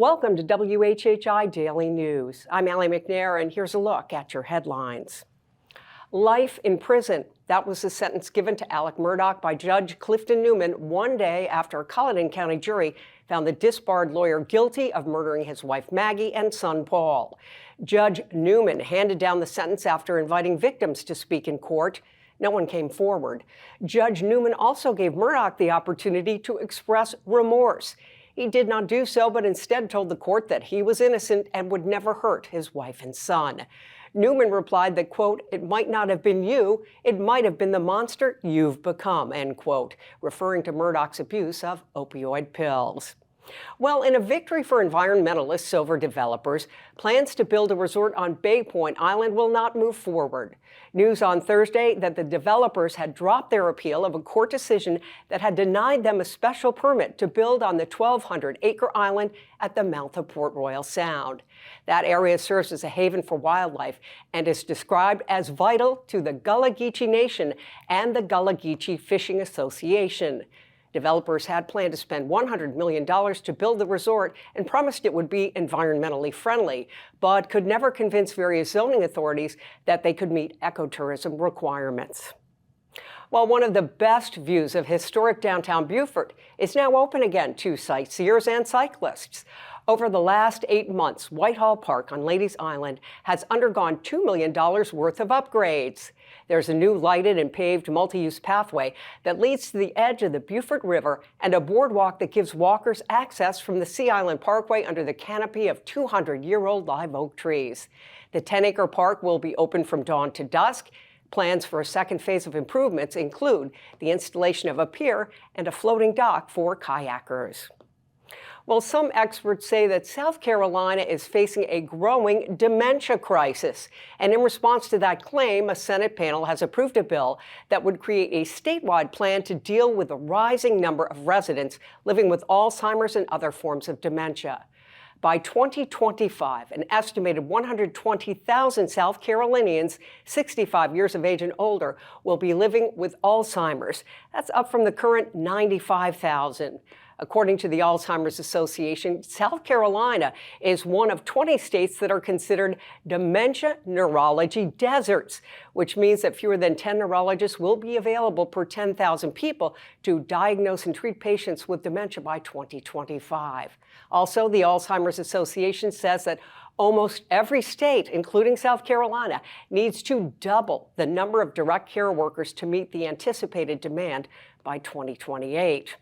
Welcome to WHHI Daily News. I'm McNair, and here's a look at your headlines. Life in prison. That was the sentence given to Alec Murdaugh by Judge Clifton Newman one day after a Culloden County jury found the disbarred lawyer guilty of murdering his wife Maggie and son Paul. Judge Newman handed down the sentence after inviting victims to speak in court. No one came forward. Judge Newman also gave Murdaugh the opportunity to express remorse. He did not do so, but instead told the court that he was innocent and would never hurt his wife and son. Newman replied that, quote, "It might not have been you, it might have been the monster you've become," end quote, referring to Murdaugh's abuse of opioid pills. Well, in a victory for environmentalists over developers, plans to build a resort on Bay Point Island will not move forward. News on Thursday that the developers had dropped their appeal of a court decision that had denied them a special permit to build on the 1,200-acre island at the mouth of Port Royal Sound. That area serves as a haven for wildlife and is described as vital to the Gullah Geechee Nation and the Gullah Geechee Fishing Association. Developers had planned to spend $100 million to build the resort and promised it would be environmentally friendly, but could never convince various zoning authorities that they could meet ecotourism requirements. Well, one of the best views of historic downtown Beaufort is now open again to sightseers and cyclists. Over the last 8 months, Whitehall Park on Ladies Island has undergone $2 million worth of upgrades. There's a new lighted and paved multi-use pathway that leads to the edge of the Beaufort River and a boardwalk that gives walkers access from the Sea Island Parkway under the canopy of 200-year-old live oak trees. The 10-acre park will be open from dawn to dusk. Plans for a second phase of improvements include the installation of a pier and a floating dock for kayakers. Well, some experts say that South Carolina is facing a growing dementia crisis. And in response to that claim, a Senate panel has approved a bill that would create a statewide plan to deal with the rising number of residents living with Alzheimer's and other forms of dementia. By 2025, an estimated 120,000 South Carolinians 65 years of age and older will be living with Alzheimer's. That's up from the current 95,000. According to the Alzheimer's Association, South Carolina is one of 20 states that are considered dementia neurology deserts, which means that fewer than 10 neurologists will be available per 10,000 people to diagnose and treat patients with dementia by 2025. Also, the Alzheimer's Association says that almost every state, including South Carolina, needs to double the number of direct care workers to meet the anticipated demand by 2028.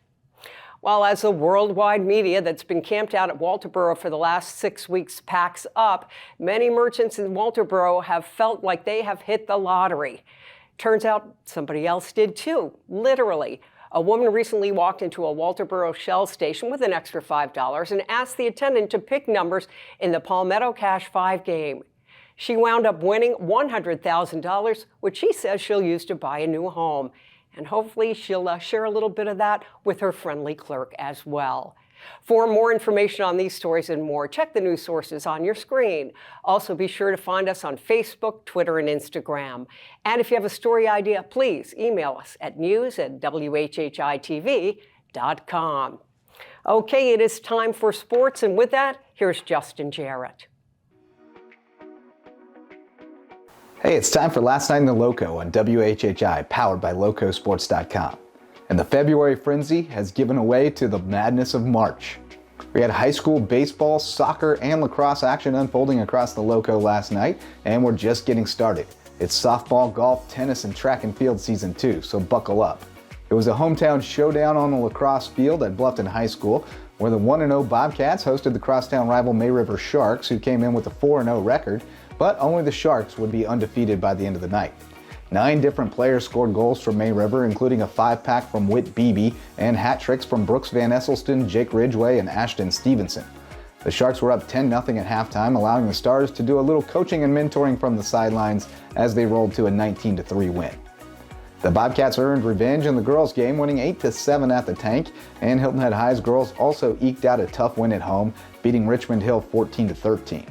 While as the worldwide media that's been camped out at Walterboro for the last 6 weeks packs up, many merchants in Walterboro have felt like they have hit the lottery. Turns out somebody else did too, literally. A woman recently walked into a Walterboro Shell station with an extra $5 and asked the attendant to pick numbers in the Palmetto Cash 5 game. She wound up winning $100,000, which she says she'll use to buy a new home. And hopefully she'll share a little bit of that with her friendly clerk as well. For more information on these stories and more, check the news sources on your screen. Also, be sure to find us on Facebook, Twitter, and Instagram. And if you have a story idea, please email us at news@WHHITV.com. Okay, it is time for sports, and with that, here's Justin Jarrett. Hey, it's time for Last Night in the Lowco on WHHI, powered by LowcoSports.com. And the February frenzy has given way to the madness of March. We had high school baseball, soccer, and lacrosse action unfolding across the Lowco last night, and we're just getting started. It's softball, golf, tennis, and track and field season 2, so buckle up. It was a hometown showdown on the lacrosse field at Bluffton High School, where the 1-0 Bobcats hosted the crosstown rival May River Sharks, who came in with a 4-0 record, but only the Sharks would be undefeated by the end of the night. 9 different players scored goals for May River, including a 5-pack from Whit Beebe and hat tricks from Brooks Van Esselston, Jake Ridgway, and Ashton Stevenson. The Sharks were up 10-0 at halftime, allowing the Stars to do a little coaching and mentoring from the sidelines as they rolled to a 19-3 win. The Bobcats earned revenge in the girls' game, winning 8-7 at the Tank, and Hilton Head High's girls also eked out a tough win at home, beating Richmond Hill 14-13.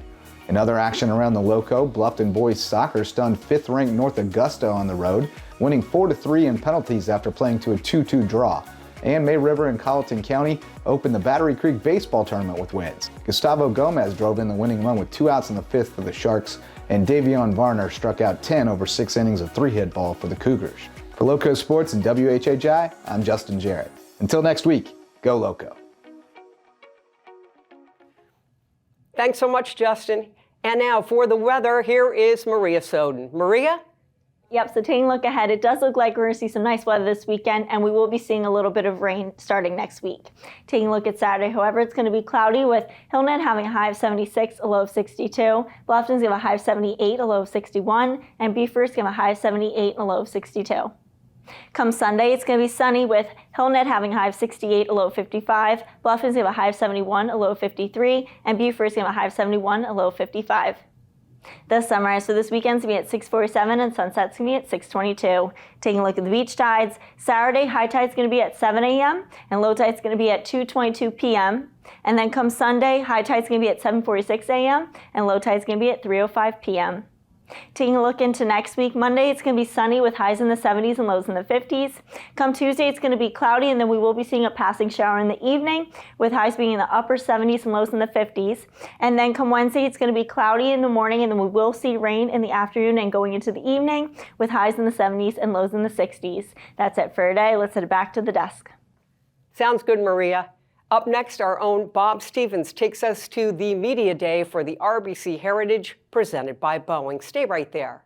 In other action around the Lowco, Bluffton boys soccer stunned 5th-ranked North Augusta on the road, winning 4-3 in penalties after playing to a 2-2 draw. And May River and Colleton County opened the Battery Creek baseball tournament with wins. Gustavo Gomez drove in the winning run with 2 outs in the 5th for the Sharks, and Davion Varner struck out 10 over 6 innings of 3-hit ball for the Cougars. For Loco Sports and WHHI, I'm Justin Jarrett. Until next week, go Loco. Thanks so much, Justin. And now for the weather, here is Maria Soden. Maria? Yep, so taking a look ahead, it does look like we're going to see some nice weather this weekend, and we will be seeing a little bit of rain starting next week. Taking a look at Saturday, however, it's going to be cloudy with Hilton having a high of 76, a low of 62. Bluffton's going to have a high of 78, a low of 61, and Beaufort's going to have a high of 78 and a low of 62. Come Sunday, it's going to be sunny with Hilton having a high of 68, a low of 55. Bluffton's going to have a high of 71, a low of 53, and Beaufort's going to have a high of 71, a low of 55. The sunrise for this weekend is going to be at 6:47 and sunset's going to be at 6:22. Taking a look at the beach tides, Saturday high tide's going to be at 7 a.m. and low tide's going to be at 2:22 p.m. And then come Sunday, high tide's going to be at 7:46 a.m. and low tide's going to be at 3:05 p.m. Taking a look into next week, Monday it's going to be sunny with highs in the 70s and lows in the 50s. Come Tuesday it's going to be cloudy, and then we will be seeing a passing shower in the evening with highs being in the upper 70s and lows in the 50s. And then come Wednesday it's going to be cloudy in the morning, and then we will see rain in the afternoon and going into the evening with highs in the 70s and lows in the 60s. That's it for today. Let's head it back to the desk. Sounds good, Maria. Up next, our own Bob Stevens takes us to the Media Day for the RBC Heritage presented by Boeing. Stay right there.